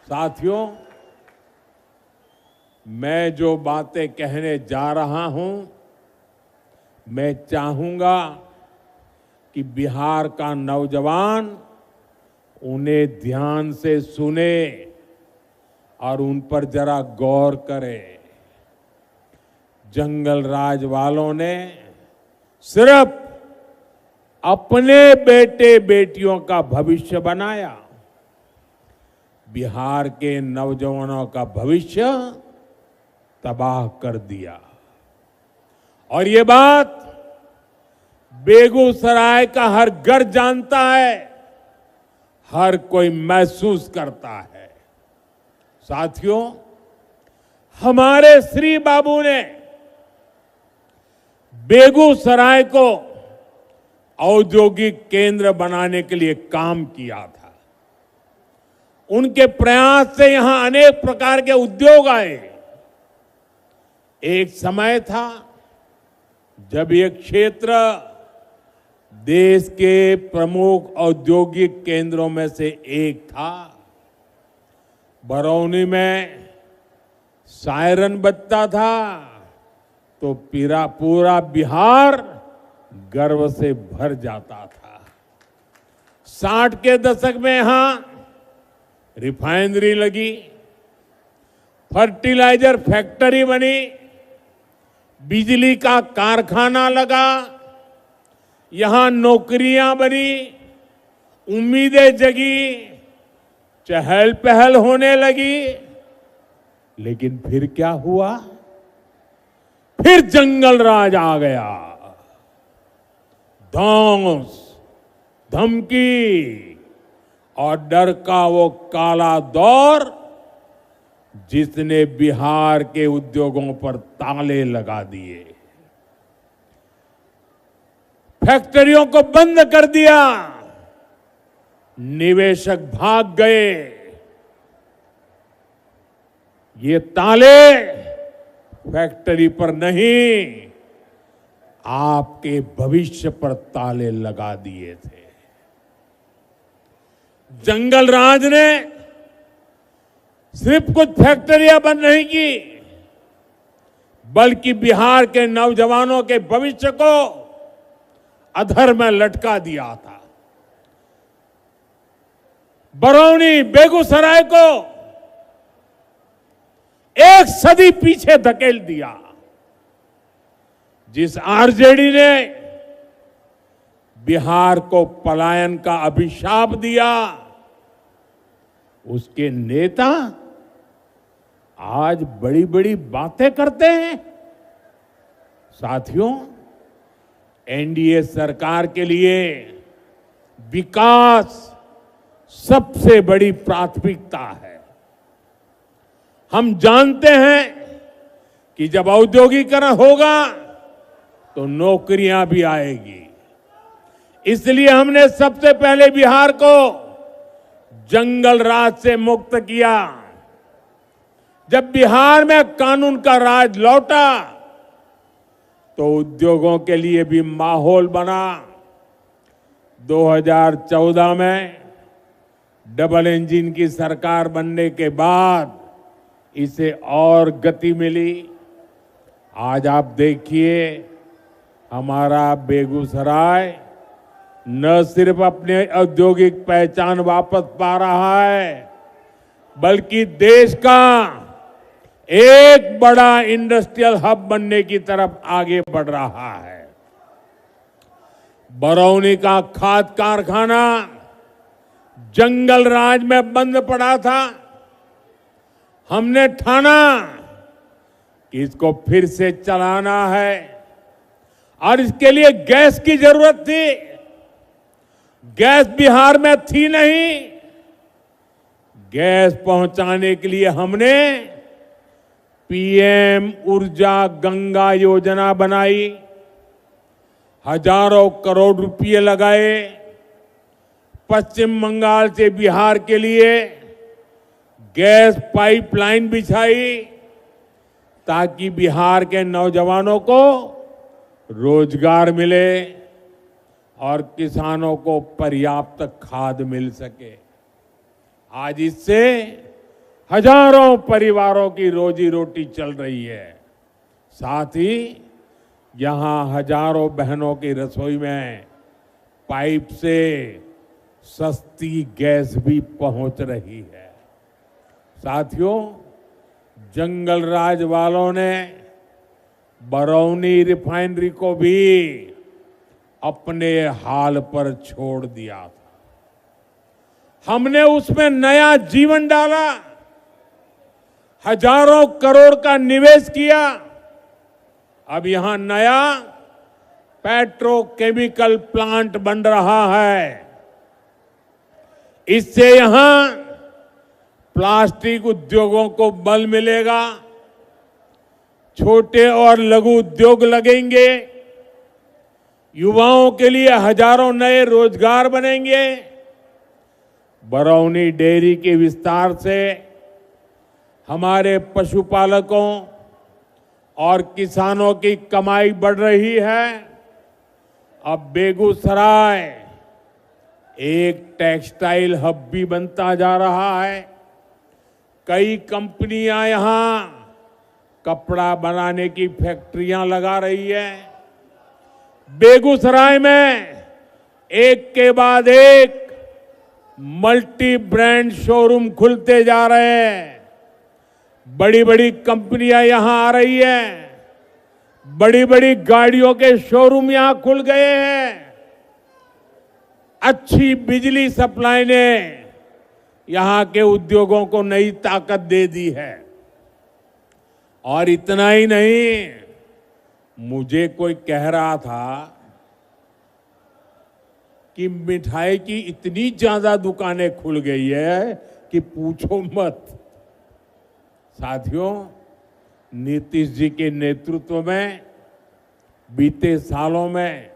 साथियों, मैं जो बातें कहने जा रहा हूं, मैं चाहूंगा कि बिहार का नौजवान उन्हें ध्यान से सुने और उन पर जरा गौर करे। जंगल राज वालों ने सिर्फ अपने बेटे बेटियों का भविष्य बनाया, बिहार के नौजवानों का भविष्य तबाह कर दिया। और ये बात बेगूसराय का हर घर जानता है, हर कोई महसूस करता है। साथियों, हमारे श्री बाबू ने बेगूसराय को औद्योगिक केंद्र बनाने के लिए काम किया था। उनके प्रयास से यहां अनेक प्रकार के उद्योग आए। एक समय था जब ये क्षेत्र देश के प्रमुख औद्योगिक केंद्रों में से एक था। बरौनी में सायरन बजता था तो पूरा बिहार गर्व से भर जाता था। 60 के दशक में यहां रिफाइनरी लगी, फर्टिलाइजर फैक्ट्री बनी, बिजली का कारखाना लगा, यहां नौकरियां बनी, उम्मीदें जगी, चहल पहल होने लगी। लेकिन फिर क्या हुआ? फिर जंगल राज आ गया। धौंस, धमकी और डर का वो काला दौर जिसने बिहार के उद्योगों पर ताले लगा दिए, फैक्ट्रियों को बंद कर दिया, निवेशक भाग गए। ये ताले फैक्ट्री पर नहीं, आपके भविष्य पर ताले लगा दिए थे। जंगल राज ने सिर्फ कुछ फैक्ट्रियां बंद नहीं की, बल्कि बिहार के नौजवानों के भविष्य को अधर में लटका दिया था। बरौनी, बेगूसराय को एक सदी पीछे धकेल दिया। जिस आरजेडी ने बिहार को पलायन का अभिशाप दिया, उसके नेता आज बड़ी बड़ी बातें करते हैं। साथियों, एनडीए सरकार के लिए विकास सबसे बड़ी प्राथमिकता है। हम जानते हैं कि जब औद्योगिकरण होगा तो नौकरियां भी आएगी। इसलिए हमने सबसे पहले बिहार को जंगल राज से मुक्त किया। जब बिहार में कानून का राज लौटा तो उद्योगों के लिए भी माहौल बना। 2014 में डबल इंजन की सरकार बनने के बाद इसे और गति मिली। आज आप देखिए, हमारा बेगूसराय न सिर्फ अपने औद्योगिक पहचान वापस पा रहा है, बल्कि देश का एक बड़ा इंडस्ट्रियल हब बनने की तरफ आगे बढ़ रहा है। बरौनी का खाद कारखाना जंगल राज में बंद पड़ा था। हमने ठाना कि इसको फिर से चलाना है और इसके लिए गैस की जरूरत थी। गैस बिहार में थी नहीं। गैस पहुंचाने के लिए हमने पीएम ऊर्जा गंगा योजना बनाई, हजारों करोड़ रुपए लगाए। पश्चिम बंगाल से बिहार के लिए गैस पाइपलाइन बिछाई ताकि बिहार के नौजवानों को रोजगार मिले और किसानों को पर्याप्त खाद मिल सके। आज इससे हजारों परिवारों की रोजी रोटी चल रही है। साथ ही यहां हजारों बहनों की रसोई में पाइप से सस्ती गैस भी पहुंच रही है। साथियों, जंगल राज वालों ने बरौनी रिफाइनरी को भी अपने हाल पर छोड़ दिया था। हमने उसमें नया जीवन डाला, हजारों करोड़ का निवेश किया। अब यहां नया पेट्रोकेमिकल प्लांट बन रहा है। इससे यहां प्लास्टिक उद्योगों को बल मिलेगा, छोटे और लघु उद्योग लगेंगे, युवाओं के लिए हजारों नए रोजगार बनेंगे। बरौनी डेयरी के विस्तार से हमारे पशुपालकों और किसानों की कमाई बढ़ रही है। अब बेगूसराय एक टेक्सटाइल हब भी बनता जा रहा है। कई कंपनियां यहां कपड़ा बनाने की फैक्ट्रियां लगा रही है। बेगूसराय में एक के बाद एक मल्टी ब्रांड शोरूम खुलते जा रहे हैं। बड़ी बड़ी कंपनियां यहां आ रही है। बड़ी बड़ी गाड़ियों के शोरूम यहां खुल गए हैं। अच्छी बिजली सप्लाई ने यहां के उद्योगों को नई ताकत दे दी है। और इतना ही नहीं, मुझे कोई कह रहा था कि मिठाई की इतनी ज्यादा दुकानें खुल गई है कि पूछो मत। साथियों, नीतीश जी के नेतृत्व में बीते सालों में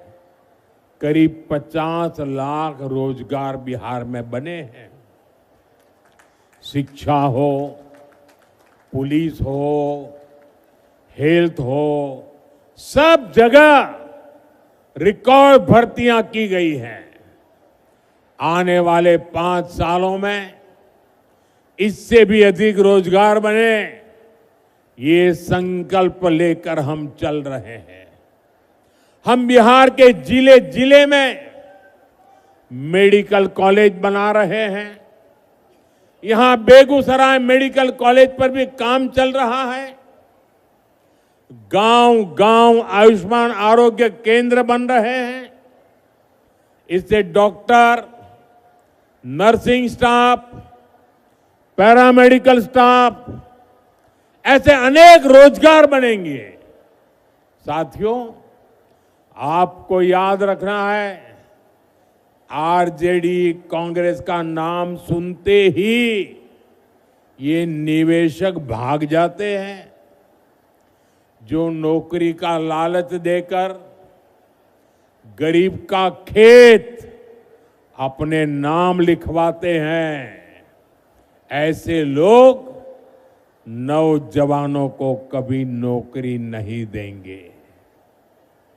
करीब 50 लाख रोजगार बिहार में बने हैं। शिक्षा हो, पुलिस हो, हेल्थ हो, सब जगह रिकॉर्ड भर्तियां की गई हैं। आने वाले 5 सालों में इससे भी अधिक रोजगार बने, ये संकल्प लेकर हम चल रहे हैं। हम बिहार के जिले जिले में मेडिकल कॉलेज बना रहे हैं। यहां बेगूसराय मेडिकल कॉलेज पर भी काम चल रहा है। गांव गांव आयुष्मान आरोग्य केंद्र बन रहे हैं। इससे doctor, nursing staff, paramedical staff, ऐसे अनेक रोजगार बनेंगे। साथियों, आपको याद रखना है, आरजेडी कांग्रेस का नाम सुनते ही ये निवेशक भाग जाते हैं। जो नौकरी का लालच देकर गरीब का खेत अपने नाम लिखवाते हैं, ऐसे लोग नौजवानों को कभी नौकरी नहीं देंगे।